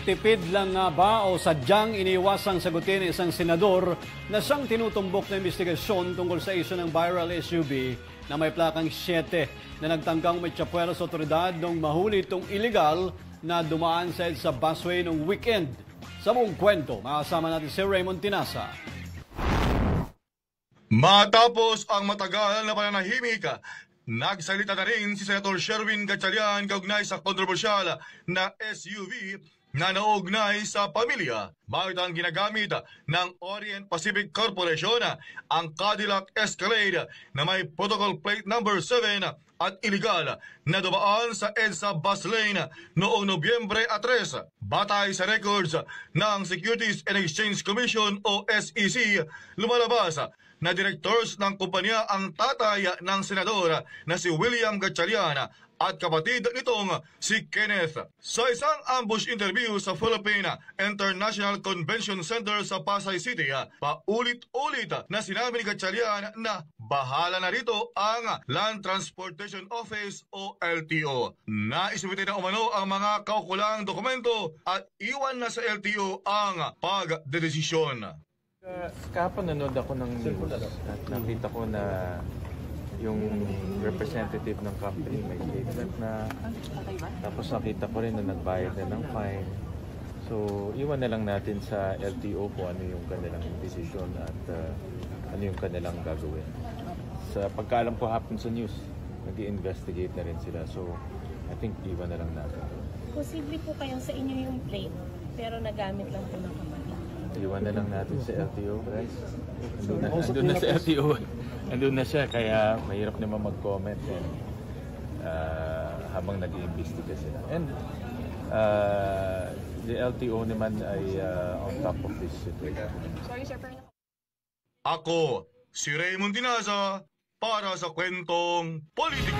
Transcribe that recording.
Tipid lang nga ba o sadyang iniwasang sagutin ng isang senador na siyang tinutumbok na investigasyon tungkol sa isyu ng viral SUV na may plakang 7 na nagtanggang may tsapuero sa otoridad nung mahuli itong illegal na dumaan sa EDSA busway noong weekend. Sa buong kwento, makasama natin si Raymond Tinasa. Matapos ang matagal na pananahimik, nagsalita na rin si Senator Sherwin Gatchalian kaugnay sa kontrobersyal na SUV na naugnay sa pamilya. Bakit ang ginagamit ng Orient Pacific Corporation ang Cadillac Escalade na may protocol plate number 7 at illegal na dumaan sa EDSA bus lane noong Nobyembre 3. Batay sa records ng Securities and Exchange Commission o SEC, lumalabas na directors ng kumpanya ang tatay ng senador na si William Gatchalian at kapatid nitong si Kenneth. Sa isang ambush interview sa Philippine International Convention Center sa Pasay City, paulit-ulit na sinabi ni Gatchalian na bahala na rito ang Land Transportation Office o LTO. Naisumite na umano ang mga kaukulang dokumento at iwan na sa LTO ang pagdedesisyon. Kahapon nanood ako ng news at nakita ko na yung representative ng company may statement na, tapos nakita ko rin na nagbayad na ng fine. So, iwan na lang natin sa LTO kung ano yung kanilang decision at ano yung kanilang gagawin. Sa pagkaalam ko hapon sa news, nag-i-investigate na rin sila. So, I think iwan na lang natin. Posible po kayong sa inyo yung plate, pero nagamit lang po ng kapatid. Iwan na lang natin sa LTO, guys. Andun na sa LTO. Andun na siya, kaya mahirap naman mag-comment habang nag-iimbestiga sila. And the LTO naman ay on top of this situation. Sorry, sir. Ako, si Raymond Tinasa, para sa Kwentong Politiko.